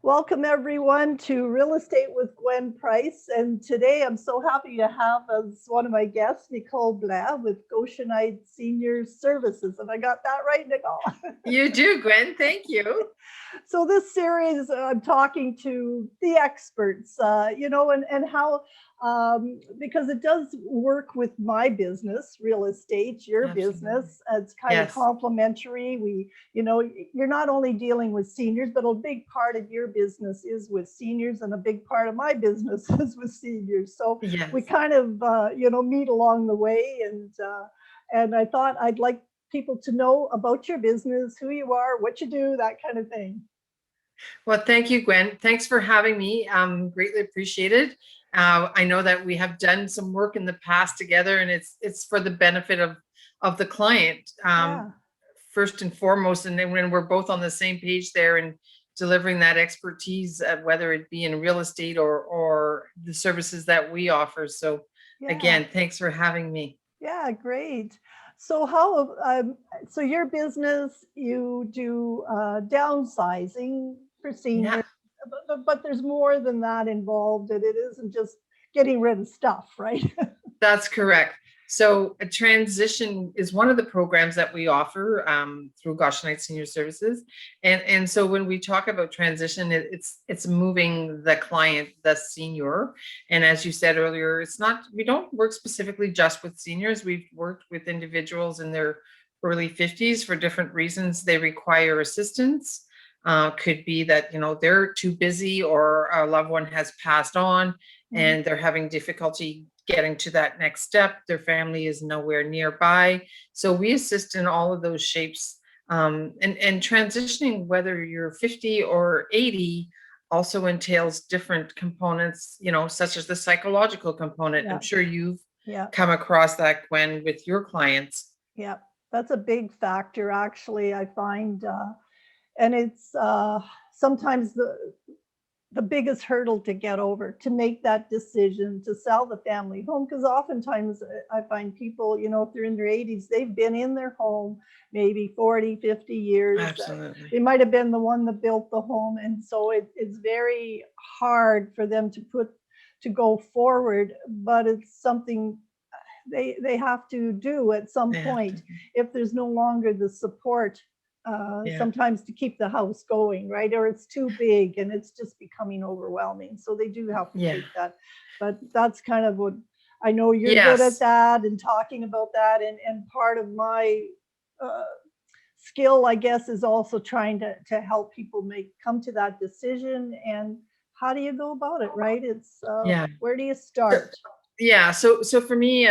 Welcome everyone to Real Estate with Gwen Price. And today I'm so happy to have as one of my guests, Nicole Blais with Goshenite Seniors Services. And I got that right, Nicole? You do, Gwen. Thank you. So this series, I'm talking to the experts, and how, because it does work with my business, real estate, your Absolutely. business. It's kind of Yes. complementary. You're not only dealing with seniors, but a big part of your business is with seniors, and a big part of my business is with seniors. So we Yes. kind of, meet along the way, and I thought I'd like people to know about your business, who you are, what you do, that kind of thing. Well, thank you, Gwen. Thanks for having me. Greatly appreciated. I know that we have done some work in the past together, and it's for the benefit of the client, Yeah. first and foremost. And then when we're both on the same page there and delivering that expertise, whether it be in real estate or the services that we offer. So Yeah. again, thanks for having me. Yeah, great. So so your business, you do downsizing for Yeah. seniors, but there's more than that involved, and it isn't just getting rid of stuff, right? That's correct. So a transition is one of the programs that we offer through Goshenite Seniors Services. And so when we talk about transition, it's moving the client, the senior. And as you said earlier, we don't work specifically just with seniors. We've worked with individuals in their early 50s for different reasons. They require assistance. Could be that, they're too busy, or a loved one has passed on and they're having difficulty getting to that next step. Their family is nowhere nearby. So we assist in all of those shapes. And transitioning, whether you're 50 or 80, also entails different components, such as the psychological component. Yeah. I'm sure you've Yeah. come across that, Gwen, with your clients. Yeah, that's a big factor, actually, I find. And it's sometimes the biggest hurdle to get over, to make that decision to sell the family home. Because oftentimes I find people, if they're in their 80s, they've been in their home maybe 40, 50 years. Absolutely. They might have been the one that built the home. And so it's very hard for them to go forward, but it's something they have to do at some point if there's no longer the support sometimes to keep the house going, right? Or it's too big and it's just becoming overwhelming. So they do have to take that. But that's kind of what I know you're good at, that and talking about that. And part of my skill, I guess, is also trying to help people come to that decision. And how do you go about it, right? It's where do you start? So for me,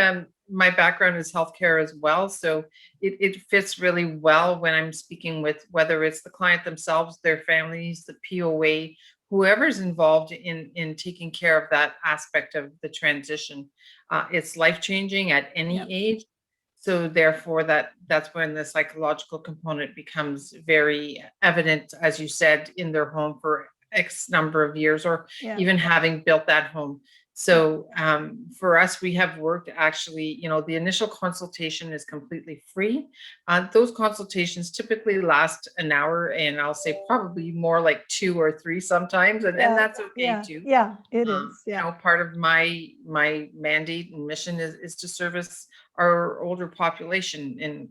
my background is healthcare as well. So it fits really well when I'm speaking with, whether it's the client themselves, their families, the POA, whoever's involved in taking care of that aspect of the transition. It's life-changing at any age. So therefore that's when the psychological component becomes very evident, as you said, in their home for X number of years, or even having built that home. So for us, we have worked actually, the initial consultation is completely free. Those consultations typically last an hour, and I'll say probably more like 2 or 3 sometimes. And that's okay too. Yeah, it is. Yeah. Part of my mandate and mission is to service our older population. And,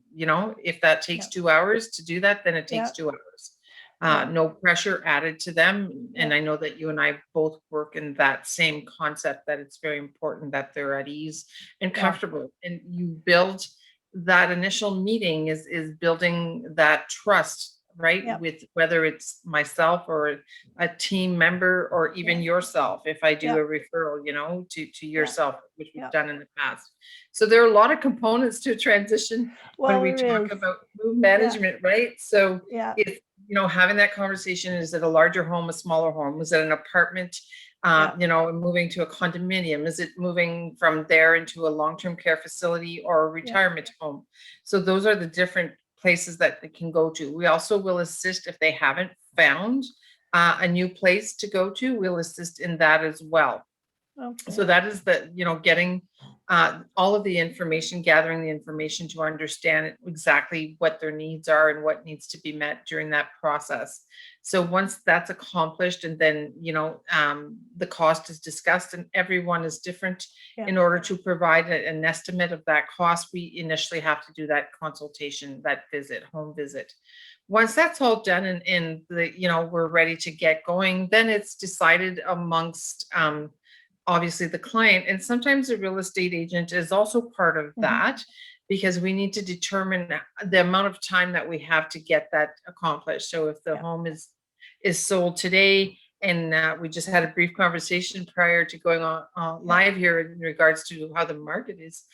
if that takes 2 hours to do that, then it takes 2 hours. No pressure added to them. And I know that you and I both work in that same concept, that it's very important that they're at ease and comfortable. And you build that initial meeting is building that trust, right? With whether it's myself or a team member, or even yourself, if I do a referral, to yourself, which we've done in the past. So there are a lot of components to transition when we talk about move management, right? So it's, having that conversation, is it a larger home, a smaller home? Is it an apartment, moving to a condominium? Is it moving from there into a long-term care facility or a retirement home? So those are the different places that they can go to. We also will assist if they haven't found a new place to go to. We'll assist in that as well. Okay. So that is the, getting all of the information, gathering the information to understand exactly what their needs are and what needs to be met during that process. So once that's accomplished, and then, the cost is discussed, and everyone is different. Yeah. In order to provide an estimate of that cost, we initially have to do that consultation, that home visit. Once that's all done, and we're ready to get going, then it's decided amongst, obviously the client, and sometimes the real estate agent is also part of that, because we need to determine the amount of time that we have to get that accomplished. So if the home is sold today, and we just had a brief conversation prior to going on live here in regards to how the market is.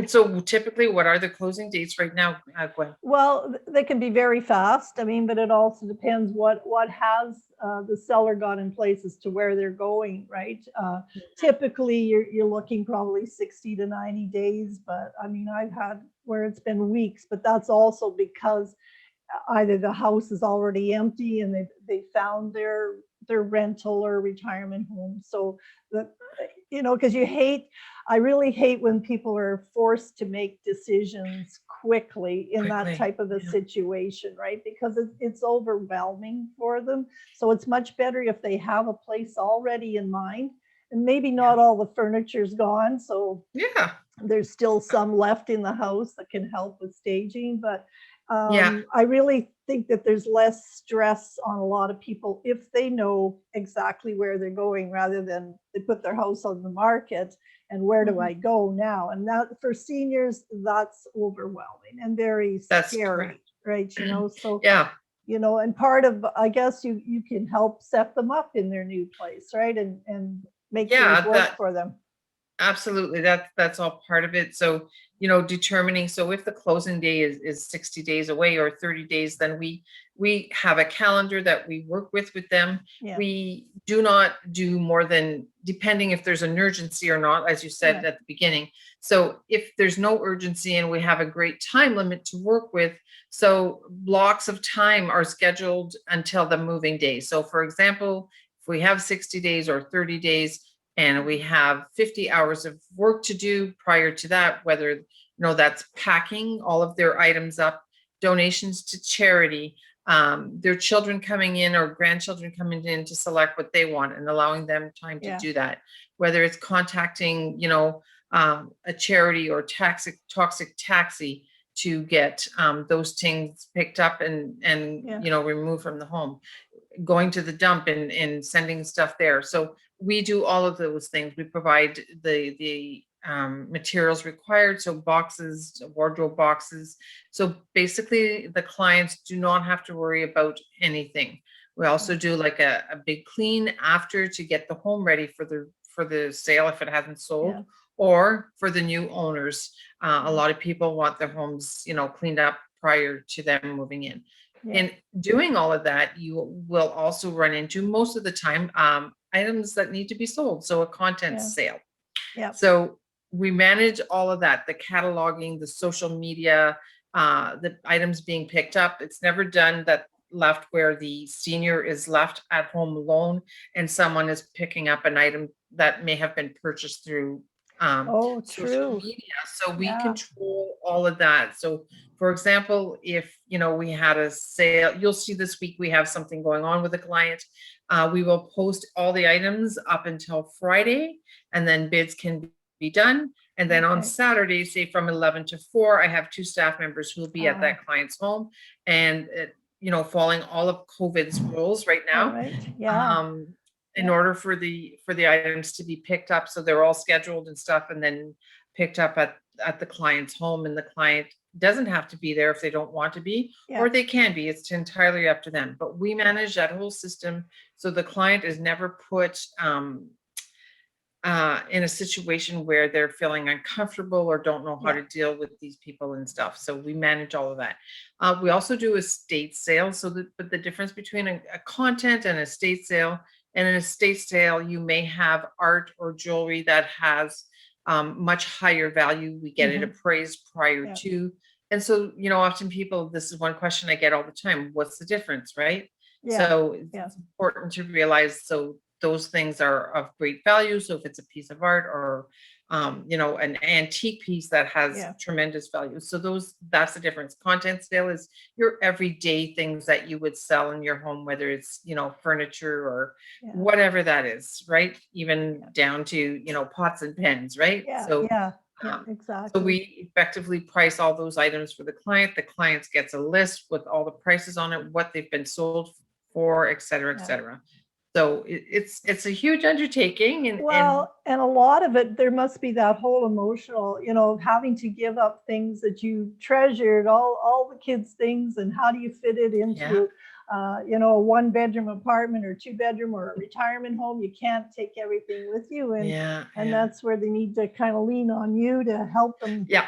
So typically, what are the closing dates right now, Gwen? Well, they can be very fast. I mean, but it also depends what has the seller got in place as to where they're going, right? Typically, you're looking probably 60 to 90 days, but I mean, I've had where it's been weeks, but that's also because either the house is already empty and they found their rental or retirement home. So that, because I really hate when people are forced to make decisions quickly in that type of a situation, right? Because it's overwhelming for them. So it's much better if they have a place already in mind, and maybe not all the furniture's gone. So there's still some left in the house that can help with staging, but I really think that there's less stress on a lot of people if they know exactly where they're going, rather than they put their house on the market and where do I go now? And that, for seniors, that's overwhelming and very scary, right? So and part of, I guess, you can help set them up in their new place, right? And make things work for them. Absolutely. That's all part of it. So, determining, so if the closing day is 60 days away or 30 days, then we have a calendar that we work with them. Yeah. We do not do more than, depending if there's an urgency or not, as you said at the beginning. So if there's no urgency and we have a great time limit to work with, so blocks of time are scheduled until the moving day. So for example, if we have 60 days or 30 days, and we have 50 hours of work to do prior to that, whether, that's packing all of their items up, donations to charity, their children coming in or grandchildren coming in to select what they want and allowing them time to do that, whether it's contacting, a charity or toxic taxi to get those things picked up and removed from the home, going to the dump and sending stuff there. So we do all of those things. We provide the materials required, so boxes, wardrobe boxes. So basically, the clients do not have to worry about anything. We also do like a big clean after to get the home ready for the sale if it hasn't sold, or for the new owners. A lot of people want their homes, cleaned up prior to them moving in. And doing all of that, you will also run into, most of the time, items that need to be sold. So a contents sale. So we manage all of that, the cataloging, the social media, the items being picked up. It's never done left where the senior is left at home alone and someone is picking up an item that may have been purchased through social media. So we control all of that. So for example, if we had a sale, you'll see this week we have something going on with a client. We will post all the items up until Friday, and then bids can be done. And then on Saturday, say from 11 to 4, I have 2 staff members who will be at that client's home, and following all of COVID's rules right now. In order for the items to be picked up, so they're all scheduled and stuff, and then picked up at the client's home, and the client doesn't have to be there if they don't want to be, or they can be. It's entirely up to them. But we manage that whole system, so the client is never put in a situation where they're feeling uncomfortable or don't know how to deal with these people and stuff. So we manage all of that. We also do estate sales. But the difference between a content and estate sale, and an estate sale, you may have art or jewelry that has much higher value. We get it appraised prior to. And so, often people, this is one question I get all the time: what's the difference, right? So it's important to realize, so those things are of great value. So if it's a piece of art or an antique piece that has Yeah. tremendous value. So that's the difference. Content sale is your everyday things that you would sell in your home, whether it's, furniture or Yeah. whatever that is, right? Even down to, pots and pans, right? Yeah. So, Yeah. so Exactly. we effectively price all those items for the client. The client gets a list with all the prices on it, what they've been sold for, et cetera, et Yeah. cetera. So it's a huge undertaking, and Well, and a lot of it, there must be that whole emotional, having to give up things that you treasured, all the kids' things, and how do you fit it into, a 1-bedroom apartment or 2-bedroom or a retirement home? You can't take everything with you, and that's where they need to kind of lean on you to help them. Yeah.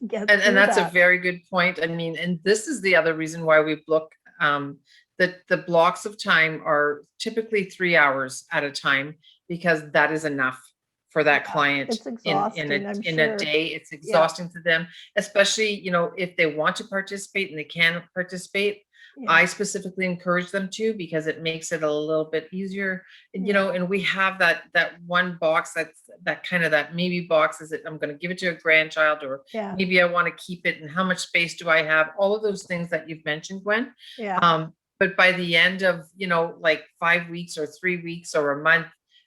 Get and that's that. a very good point. I mean, and this is the other reason why we book that the blocks of time are typically 3 hours at a time, because that is enough for that client. It's exhausting, in a day. It's exhausting to them, especially, if they want to participate and they can participate. I specifically encourage them to, because it makes it a little bit easier. And, and we have that one box that kind of that maybe box is it, I'm going to give it to a grandchild, or maybe I want to keep it, and how much space do I have? All of those things that you've mentioned, Gwen. But by the end of, like 5 weeks or 3 weeks or a month,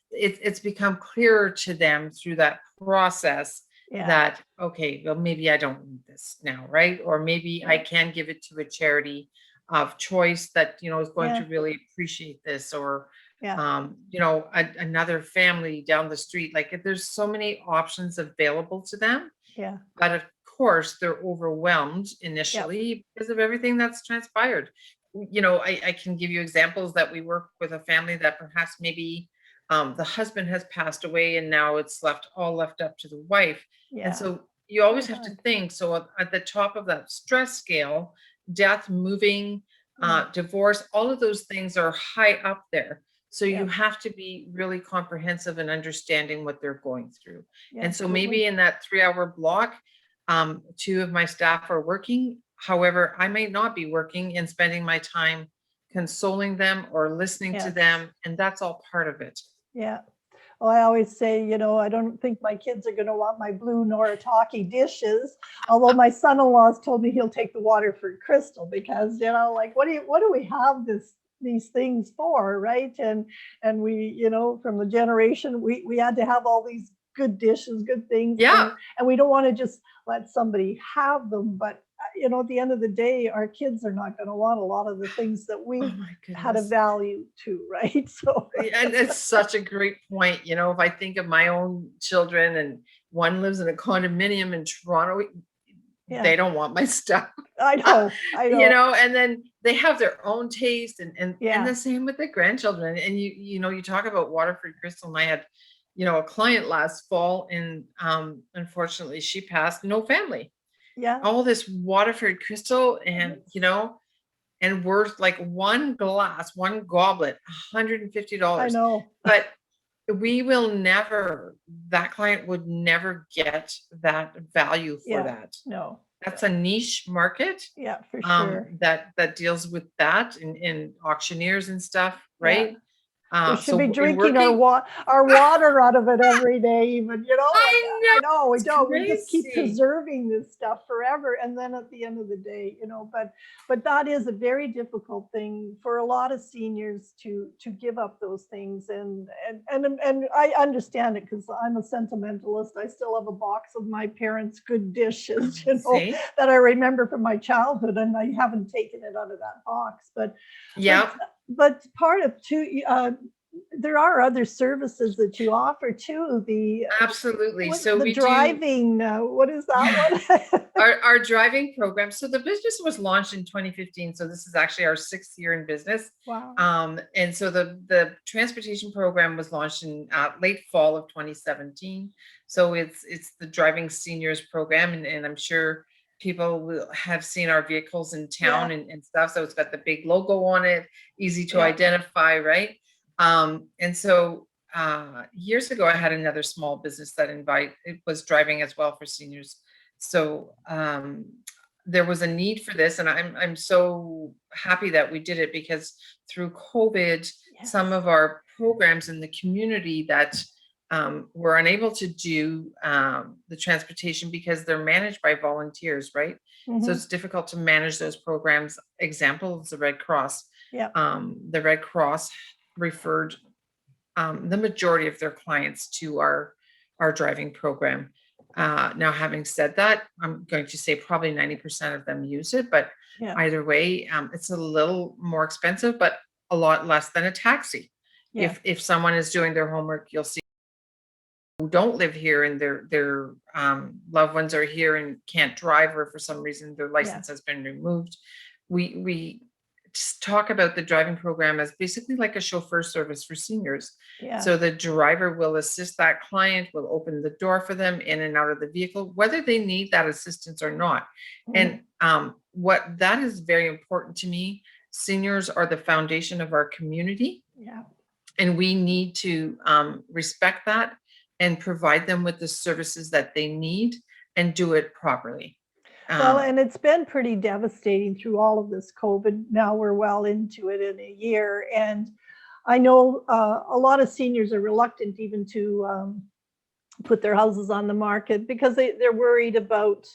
it's become clearer to them through that process that, okay, well, maybe I don't need this now, right? Or maybe I can give it to a charity of choice that, is going to really appreciate this, or, another family down the street. Like, there's so many options available to them. But of course, they're overwhelmed initially because of everything that's transpired. I can give you examples that we work with a family that perhaps maybe the husband has passed away, and now it's all left up to the wife. And so you always have to think, so at the top of that stress scale, death, moving, divorce, all of those things are high up there. So you have to be really comprehensive in understanding what they're going through. And so maybe in that 3-hour block, 2 of my staff are working. However, I may not be working and spending my time consoling them or listening to them. And that's all part of it. Yeah. Well, I always say, I don't think my kids are going to want my blue Noritake dishes. Although my son-in-law's told me he'll take the Waterford Crystal, because, like, what do we have these things for, right? And we, from the generation, we had to have all these good dishes, good things. Yeah. And we don't want to just let somebody have them. But, at the end of the day, our kids are not going to want a lot of the things that we had a value to, right? So, and it's such a great point. If I think of my own children, and one lives in a condominium in Toronto, they don't want my stuff. I know. And then they have their own taste, and the same with the grandchildren. And you talk about Waterford Crystal, and I had, a client last fall, and unfortunately she passed, no family. All this Waterford Crystal, and and worth like one goblet, $150. I know. But that client would never get that value for that. No. That's a niche market. Yeah, for sure. That deals with that in auctioneers and stuff, right? We should be drinking our water out of it every day, even, I know we don't. We just keep preserving this stuff forever. And then at the end of the day, but that is a very difficult thing for a lot of seniors to give up those things. And I understand it, because I'm a sentimentalist. I still have a box of my parents' good dishes, that I remember from my childhood, and I haven't taken it out of that box. But part of there are other services that you offer too. Absolutely. So the driving. What is that one? our driving program. So the business was launched in 2015. So this is actually our 6th year in business. Wow. And so the transportation program was launched in late fall of 2017. So it's the driving seniors program, and I'm sure people will have seen our vehicles in town and stuff. So it's got the big logo on it, easy to identify, right? And so years ago, I had another small business that it was driving as well for seniors. So there was a need for this, and I'm so happy that we did it, because through COVID, some of our programs in the community that we're unable to do the transportation because they're managed by volunteers, right? So it's difficult to manage those programs. Example is the Red Cross. Yeah. The Red Cross referred the majority of their clients to our driving program. Now, having said that, I'm going to say probably 90% of them use it, but Yeah. either way, it's a little more expensive, but a lot less than a taxi. Yeah. If someone is doing their homework, you'll see who don't live here and their loved ones are here and can't drive, or for some reason their license has been removed. We just talk about the driving program as basically like a chauffeur service for seniors. Yeah. So the driver will assist that client, will open the door for them in and out of the vehicle, whether they need that assistance or not. And what that is very important to me, seniors are the foundation of our community. Yeah. And we need to respect that and provide them with the services that they need and do it properly. Well, and it's been pretty devastating through all of this COVID. Now we're well into it in a year. And I know a lot of seniors are reluctant even to put their houses on the market because they're worried about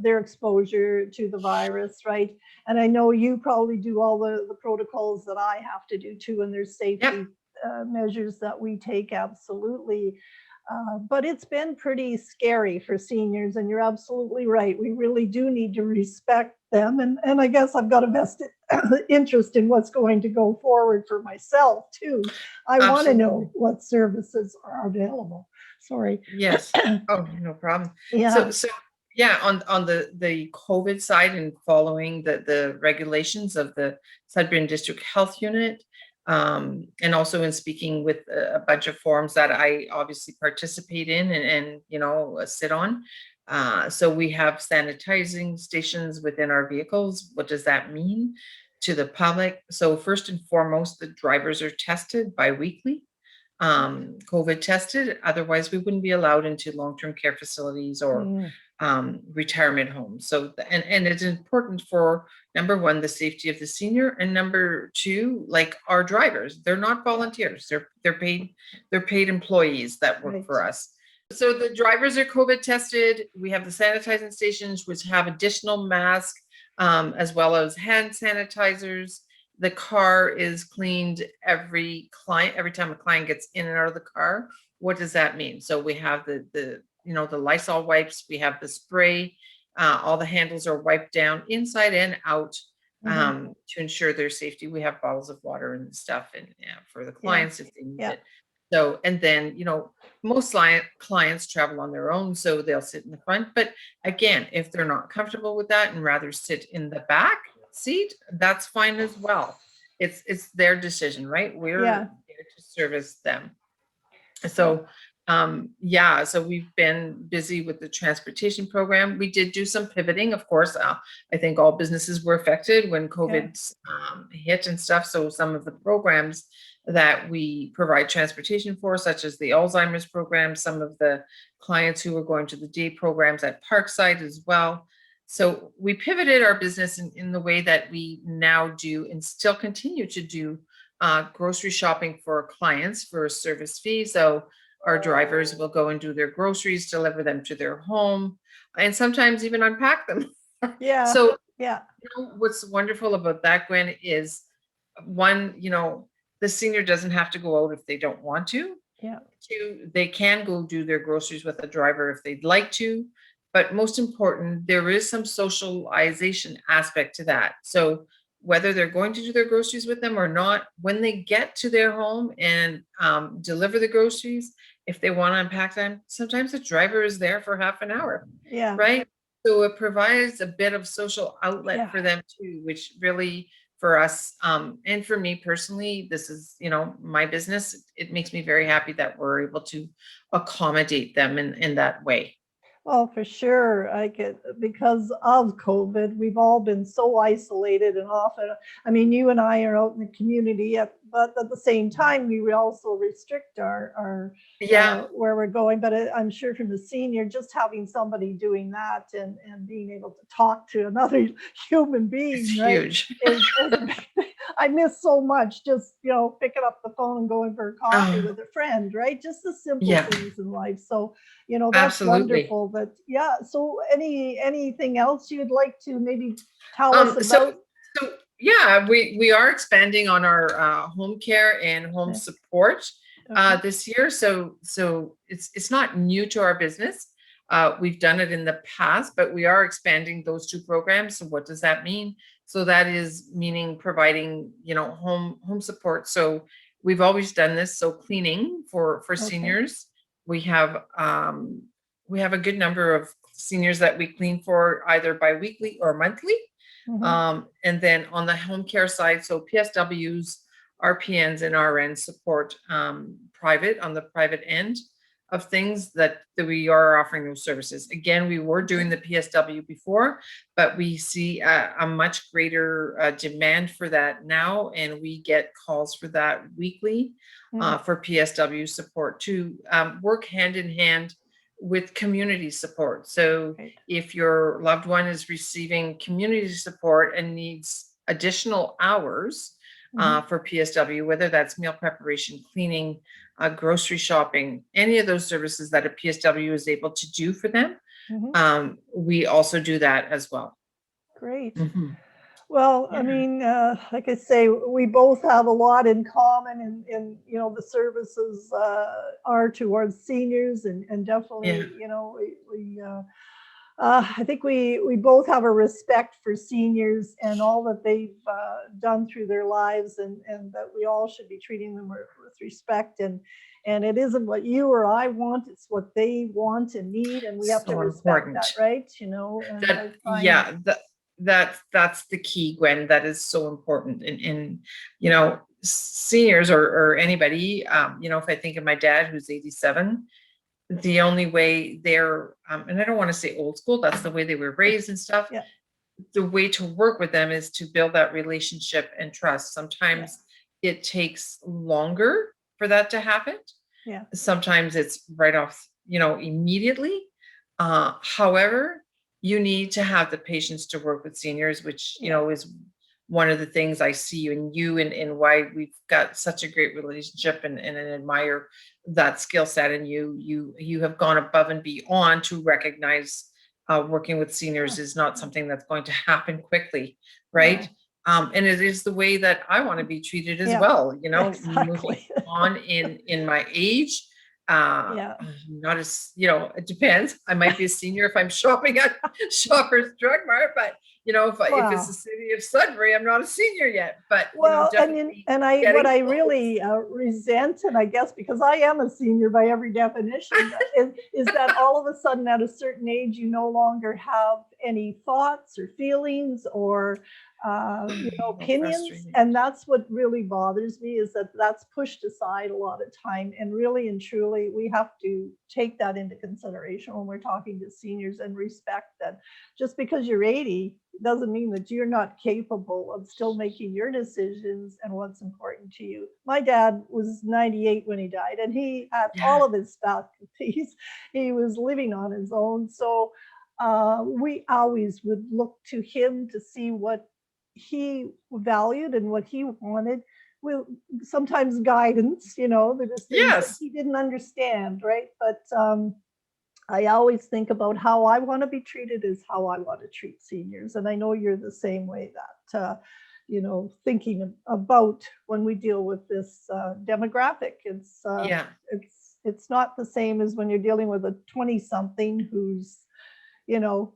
their exposure to the virus, right? And I know you probably do all the protocols that I have to do too, and there's safety measures that we take, absolutely. But it's been pretty scary for seniors, and you're absolutely right. We really do need to respect them. And I guess I've got a vested interest in what's going to go forward for myself too. I want to know what services are available. Sorry. Yes. Oh, no problem. Yeah. So yeah, on the COVID side and following the regulations of the Sudbury District Health Unit, and also in speaking with a bunch of forums that I obviously participate in and sit on. So we have sanitizing stations within our vehicles. What does that mean to the public? So first and foremost, the drivers are tested bi-weekly, COVID tested. Otherwise, we wouldn't be allowed into long-term care facilities or retirement homes. So, and it's important for, number one, the safety of the senior, and number two, like our drivers, they're not volunteers. They're paid employees that work for us. So the drivers are COVID tested. We have the sanitizing stations, which have additional masks, as well as hand sanitizers. The car is cleaned every time a client gets in and out of the car. What does that mean? So we have the Lysol wipes, we have the spray, all the handles are wiped down inside and out to ensure their safety. We have bottles of water and stuff and for the clients if they need it. So, and then, most clients travel on their own, so they'll sit in the front. But again, if they're not comfortable with that and rather sit in the back seat, that's fine as well. It's their decision, right? We're there to service them. So so we've been busy with the transportation program. We did do some pivoting, of course. I think all businesses were affected when COVID hit and stuff. So some of the programs that we provide transportation for, such as the Alzheimer's program, some of the clients who were going to the day programs at Parkside as well. So we pivoted our business in the way that we now do and still continue to do grocery shopping for clients for a service fee. So our drivers will go and do their groceries, deliver them to their home, and sometimes even unpack them. So what's wonderful about that, Gwen, is one, the senior doesn't have to go out if they don't want to. Two, they can go do their groceries with a driver if they'd like to. But most important, there is some socialization aspect to that. So whether they're going to do their groceries with them or not, when they get to their home and deliver the groceries, if they want to unpack them, sometimes the driver is there for half an hour. Right. So it provides a bit of social outlet for them too, which really for us and for me personally, this is, my business. It makes me very happy that we're able to accommodate them in that way. Well, for sure, because of COVID, we've all been so isolated and often, I mean, you and I are out in the community but at the same time, we also restrict our Yeah, where we're going. But I'm sure from the senior, just having somebody doing that and being able to talk to another human it's being, right, huge. is I miss so much, just, picking up the phone and going for a coffee Oh, with a friend, right? Just the simple yeah, things in life. So, that's absolutely. wonderful. But yeah, so anything else you'd like to maybe tell us So, about? yeah, we are expanding on our home care and home Okay. support Okay. this year. So it's not new to our business. We've done it in the past, but we are expanding those two programs. So what does that mean? So that is meaning providing, home support. So we've always done this. So cleaning for Okay. seniors. We have we have a good number of seniors that we clean for either biweekly or monthly. Mhm. And then on the home care side, so PSWs, RPNs, and RNs support private on the private end of things that we are offering those services. Again, we were doing the PSW before, but we see a much greater demand for that now, and we get calls for that weekly Mm. for PSW support to work hand in hand with community support. So Right. if your loved one is receiving community support and needs additional hours Mhm. for PSW, whether that's meal preparation, cleaning, grocery shopping, any of those services that a PSW is able to do for them, Mhm. we also do that as well. Great. Mhm. Well, I Yeah, mean, like I say, we both have a lot in common, and the services are towards seniors, and yeah, definitely, I think we both have a respect for seniors and all that they've done through their lives, and that we all should be treating them with respect. And it isn't what you or I want; it's what they want and need, and we have to so respect important. that, right? And I That find, yeah, that's the key, Gwen. That is so important. And seniors or anybody, if I think of my dad who's 87, the only way they're and I don't want to say old school, that's the way they were raised and stuff. yeah, The way to work with them is to build that relationship and trust. yeah, Sometimes it takes longer for that to happen. yeah, Sometimes it's right off, immediately. However, you need to have the patience to work with seniors, which, yeah. is one of the things I see in you, and why we've got such a great relationship, and admire that skill set. And you have gone above and beyond to recognize working with seniors Sure. is not something that's going to happen quickly, right? No. And it is the way that I want to be treated as Yeah, well, moving exactly. on in my age. Uh, Yeah. not as, it depends. I might be a senior if I'm shopping at Shoppers Drug Mart, but if it's the Wow. city of Sudbury, I'm not a senior yet, but Well, definitely and I what getting I close. really resent, and I guess because I am a senior by every definition, is that all of a sudden at a certain age you no longer have any thoughts or feelings or How opinions, frustrating. and that's what really bothers me, is that that's pushed aside a lot of time. And really and truly, we have to take that into consideration when we're talking to seniors, and respect that just because you're 80 doesn't mean that you're not capable of still making your decisions and what's important to you. My dad was 98 when he died, and he had all Yeah. of his faculties. He was living on his own. So we always would look to him to see what he valued and what he wanted. With sometimes guidance, there was things that Yes. he didn't understand, right? But I always think about how I want to be treated is how I want to treat seniors. And I know you're the same way, that, thinking about when we deal with this demographic. Yeah. It's not the same as when you're dealing with a 20 something who's,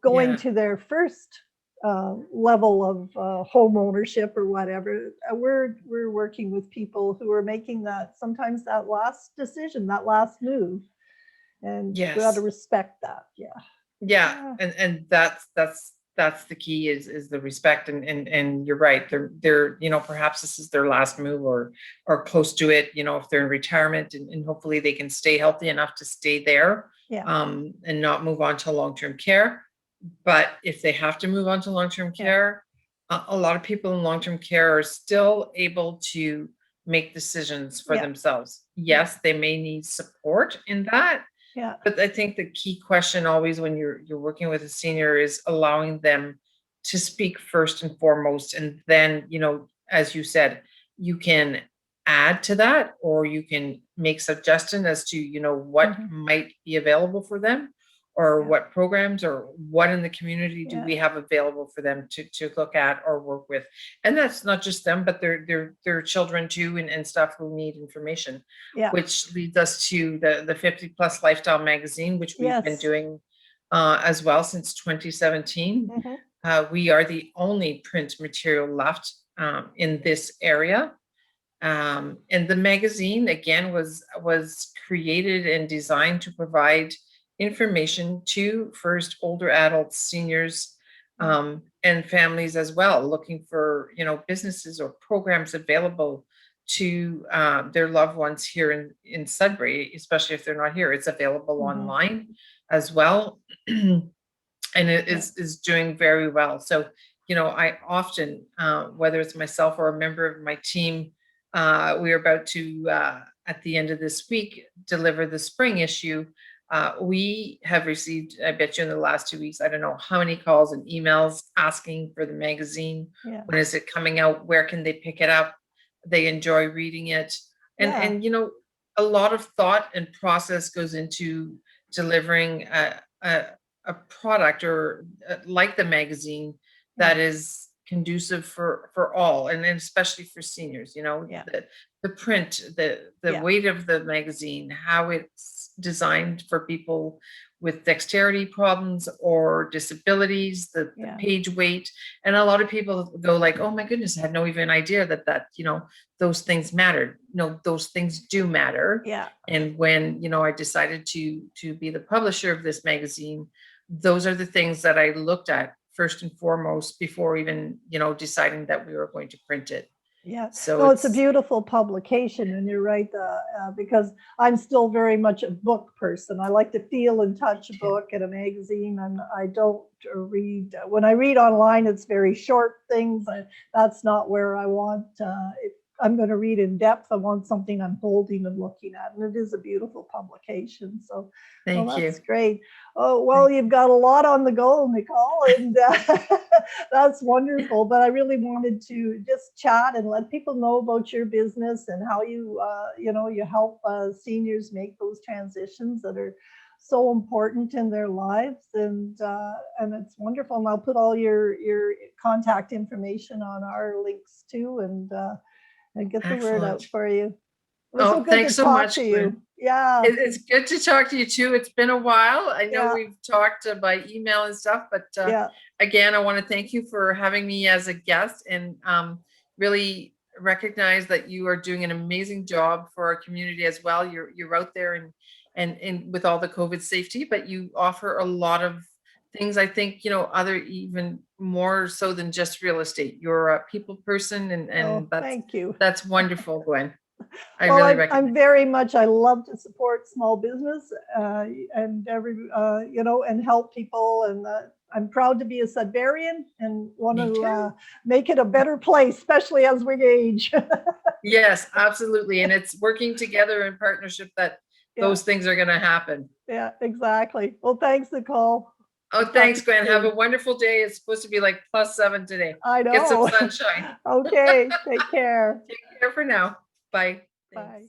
going Yeah. to their first level of home ownership or whatever. We're working with people who are making that, sometimes that last decision, that last move, and we ought to Yes. respect that. Yeah. Yeah. Yeah. And that's the key is the respect. And you're right. They're, perhaps this is their last move, or close to it, if they're in retirement, and hopefully they can stay healthy enough to stay there, Yeah. and not move on to long-term care. But if they have to move on to long-term Yeah. care, a lot of people in long-term care are still able to make decisions for Yeah. themselves. Yes, they may need support in that, Yeah. but I think the key question always when you're working with a senior is allowing them to speak first and foremost, and then, you know, as you said, you can add to that, or you can make suggestion as to, you know, what might be available for them, or Yeah. what programs or what in the community do Yeah. we have available for them to look at or work with. And that's not just them, but their children too, and stuff who need information. Yeah. Which leads us to the 50 plus lifestyle magazine, which we've been Yes. doing as well since 2017. We are the only print material left in this area. And the magazine again was created and designed to provide information to first older adults, seniors, and families as well, looking for, you know, businesses or programs available to their loved ones here in Sudbury, especially if they're not here. It's available online as well. And it is doing very well. So, you know, I often, whether it's myself or a member of my team, we are about to, at the end of this week, deliver the spring issue. We have received, I bet you in the last 2 weeks, I don't know how many calls and emails asking for the magazine. Yeah. When is it coming out? Where can they pick it up? They enjoy reading it. And you know, a lot of thought and process goes into delivering a product or like the magazine that is conducive for all, and then especially for seniors, you know, the print, the weight of the magazine, how it's designed for people with dexterity problems or disabilities, the page weight. And a lot of people go like, oh my goodness, I had no even idea that, you know, those things mattered. No, those things do matter. Yeah. And when, you know, I decided to be the publisher of this magazine, those are the things that I looked at first and foremost before even, you know, deciding that we were going to print it. Yeah. So no, it's a beautiful publication, and you're right, because I'm still very much a book person. I like to feel and touch a book and a magazine, and I don't read. When I read online, it's very short things. That's not where I want. If I'm going to read in depth, I want something I'm holding and looking at, and it is a beautiful publication. So, thank you. That's great. Oh, well, you've got a lot on the go, Nicole, and that's wonderful. But I really wanted to just chat and let people know about your business and how you, you know, you help seniors make those transitions that are so important in their lives, and it's wonderful. And I'll put all your contact information on our links too, and get the word out for you. It was so good thanks to so talk much, to you. Gwen. Yeah. It's good to talk to you too. It's been a while. I know we've talked by email and stuff, but again, I want to thank you for having me as a guest, and really recognize that you are doing an amazing job for our community as well. You're out there and with all the COVID safety, but you offer a lot of things. I think, you know, other even more so than just real estate. You're a people person, and thank you. That's wonderful, Gwen. I'm very much, I love to support small business and you know, and help people. And I'm proud to be a Sudburian and want to make it a better place, especially as we age. Yes, absolutely. And it's working together in partnership that those things are going to happen. Yeah, exactly. Well, thanks, Nicole. Oh, thanks, Gwen. Have a wonderful day. It's supposed to be like +7 today. I know. Get some sunshine. Okay. Take care. Take care for now. Bye. Bye.